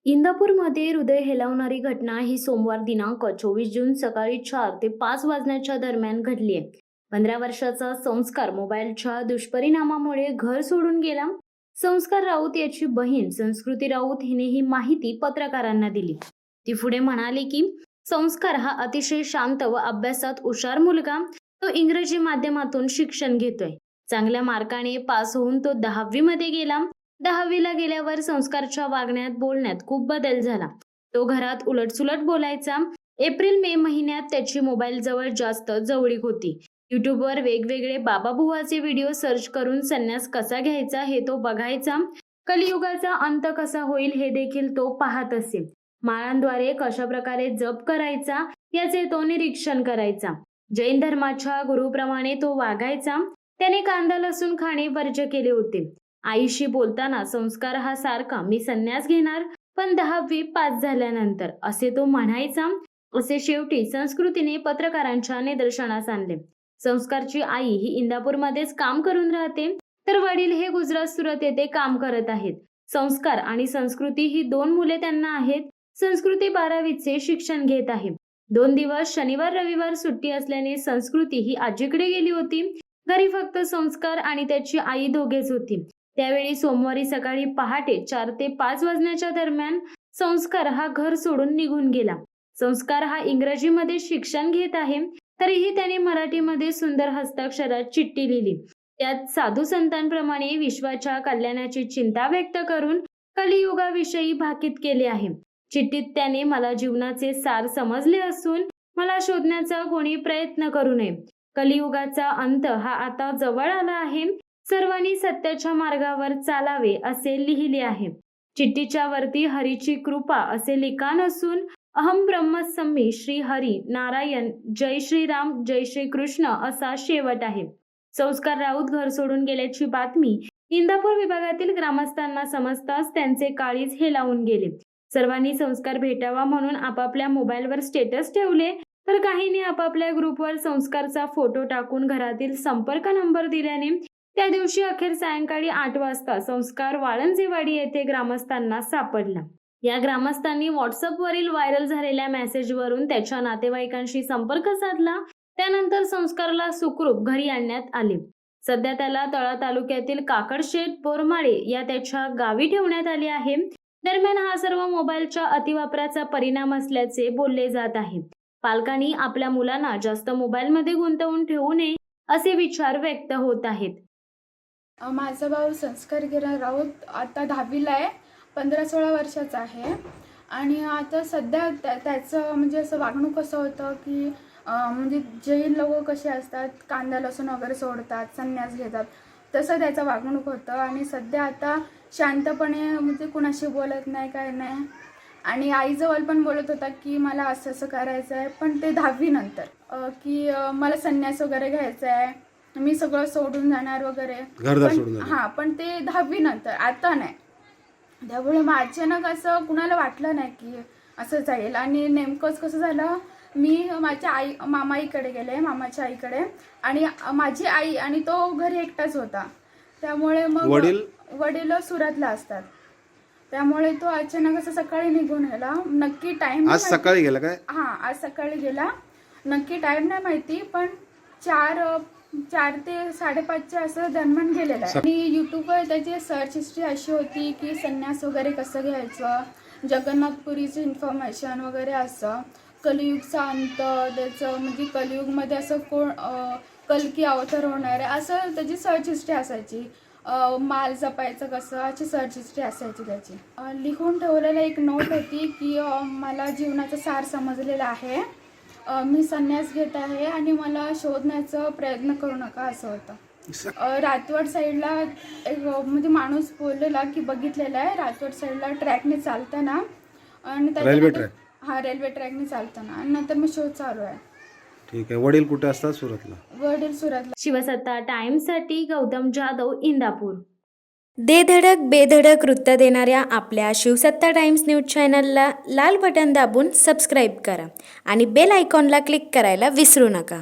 इंदापूरमध्ये हृदय हेलावणारी घटना ही सोमवार दिनांक 24 जून सकाळी 4 ते 5 वाजण्याच्या दरम्यान घडली आहे. 15 वर्षाचा संस्कार मोबाईलच्या दुष्परिणामामुळे घर सोडून गेला. संस्कार राऊत याची बहीण संस्कृती राऊत हिने ही माहिती पत्रकारांना दिली. ती पुढे म्हणाली की संस्कार हा अतिशय शांत व अभ्यासात हुशार मुलगा. तो इंग्रजी माध्यमातून शिक्षण घेतोय. चांगल्या मार्काने पास होऊन तो 10वी मध्ये गेला. 10वीला गेल्यावर संस्कारच्या वागण्यात बोलण्यात खूप बदल झाला. तो घरात उलटसुलट बोलायचा. एप्रिल-मे महिन्यात त्याची मोबाईल जवळ जास्त जवळीक होती. युट्यूबवर वेगवेगळे बाबाबुवाचे व्हिडिओ सर्च करून संन्यास कसा घ्यायचा हे तो बघायचा. कलियुगाचा अंत कसा होईल हे देखील तो पाहत असे. माळांद्वारे कशा प्रकारे जप करायचा याचे तो निरीक्षण करायचा. जैन धर्माच्या गुरुप्रमाणे तो वागायचा. त्याने कांदा लसूण खाणे वर्ज्य केले होते. आईशी बोलताना संस्कार हा सारखा मी संन्यास घेणार पण 10वी पास झाल्यानंतर असे तो म्हणायचा. असे शेवटी संस्कृतीने पत्रकारांच्या निदर्शनास आणले. संस्कारची आई ही इंदापूरमध्येच काम करून राहते तर वडील हे गुजरात सुरत येथे काम करत आहेत. संस्कार आणि संस्कृती ही 2 मुले त्यांना आहेत. संस्कृती 12वीचे शिक्षण घेत आहे. 2 दिवस शनिवार रविवार सुट्टी असल्याने संस्कृती ही आजीकडे गेली होती. घरी फक्त संस्कार आणि त्याची आई दोघेच होती. त्यावेळी सोमवारी सकाळी पहाटे 4 ते 5 वाजण्याच्या दरम्यान संस्कार हा घर सोडून निघून गेला. संस्कार हा इंग्रजीमध्ये शिक्षण घेत आहे तरीही त्याने मराठीमध्ये सुंदर हस्ताक्षरात चिठ्ठी लिहिली. त्यात साधू संतांप्रमाणे विश्वाच्या कल्याणाची चिंता व्यक्त करून कलियुगाविषयी भाकीत केले आहे. चिठ्ठीत त्याने मला जीवनाचे सार समजले असून मला शोधण्याचा कोणी प्रयत्न करू नये. कलियुगाचा अंत हा आता जवळ आला आहे. सर्वांनी सत्याच्या मार्गावर चालावे असे लिहिले आहे. चिठ्ठीच्या वरती हरीची कृपा असे लिखाण असून अहम ब्रह्मस्मी श्री हरी नारायण जय श्रीराम जय श्री कृष्ण असा शेवट आहे. संस्कार राऊत घर सोडून गेल्याची बातमी इंदापूर विभागातील ग्रामस्थांना समजताच त्यांचे काळीज हेलावून गेले. सर्वांनी संस्कार भेटावा म्हणून आपापल्या मोबाईलवर स्टेटस ठेवले तर काहींनी आपापल्या ग्रुपवर संस्कारचा फोटो टाकून घरातील संपर्क नंबर दिल्याने त्या दिवशी अखेर सायंकाळी 8 वाजता संस्कार वाळंजेवाडी येथे ग्रामस्थांना सापडला. या ग्रामस्थांनी व्हॉट्सअपवरील व्हायरल झालेल्या मेसेजवरून त्याच्या नातेवाईकांशी संपर्क साधला. त्यानंतर संस्कारला सुखरूप घरी आणण्यात आले. सध्या त्याला तळा तालुक्यातील काकडशेत बोरमाळे या त्याच्या गावी ठेवण्यात आले आहे. दरम्यान हा सर्व मोबाईलच्या अतिवापराचा परिणाम असल्याचे बोलले जात आहे. पालकांनी आपल्या मुलांना जास्त मोबाईलमध्ये गुंतवून ठेवू नये असे विचार व्यक्त होत आहेत. माझा भाऊ संस्कार गिरा राऊत आता 10वीला आहे. 15-16 वर्षाचा आहे आणि आता सध्या त्याचं म्हणजे असं वागणूक कसं होतं की म्हणजे जैन लोक कसे असतात, कांदा लसूण वगैरे सोडतात, संन्यास घेतात, तसं त्याचं वागणूक होतं. आणि सध्या आता शांतपणे म्हणजे कुणाशी बोलत नाही, काय नाही. आणि आईजवळ पण बोलत होता की मला असं असं करायचं आहे, पण ते 10वी नंतर की मला संन्यास वगैरे घ्यायचा आहे, मी सगळं सोडून जाणार वगैरे. पण ते 10वी नंतर, आता नाही. त्यामुळे मग अचानक असं कुणाला वाटलं नाही की असं जाईल. आणि नेमकंच कसं झालं, मी माझ्या मामाईकडे गेले, मामाच्या आईकडे, आणि माझी आई आणि तो घरी एकटाच होता. त्यामुळे मग वडील सुरतला असतात. त्यामुळे तो अचानक असं सकाळी निघून गेला. नक्की टाइम आज सकाळी गेला काय? आज सकाळी गेला. नक्की टाइम नाही माहिती, पण 4 ते 5:30 असं दरम्यान गेलेला आहे. आणि युट्यूबवर त्याची सर्च हिस्ट्री अशी होती की संन्यास वगैरे कसं घ्यायचं, जगन्नाथपुरीचं इन्फॉर्मेशन वगैरे, असं कलियुगचा अंत, त्याचं म्हणजे कलियुगमध्ये असं कल्की अवतार होणार आहे असं त्याची सर्च हिस्ट्री असायची. माल जपायचं कसं अशी सर्च हिस्ट्री असायची त्याची. लिहून ठेवलेलं एक नोट होती की मला जीवनाचा सार समजलेला आहे, मी संन्यास घेत आहे आणि मला शोधण्याचा प्रयत्न करू नका असं होतं. रातवड साईडला एक म्हणजे माणूस बोललेला की बघितलेला आहे रातवड साईडला ट्रॅकने चालताना, आणि रेल्वे ट्रॅकने चालताना, आणि नंतर मी शोध चालू आहे. ठीक आहे. वडील कुठे असतात? सुरतला. वडील सुरतला. शिवसत्ता टाइम्ससाठी गौतम जाधव, इंदापूर. दे धडक बेधडक वृत्त देणाऱ्या आपल्या शिवसत्ता टाइम्स न्यूज चॅनलला लाल बटन दाबून सबस्क्राईब करा आणि बेल आयकॉनला क्लिक करायला विसरू नका.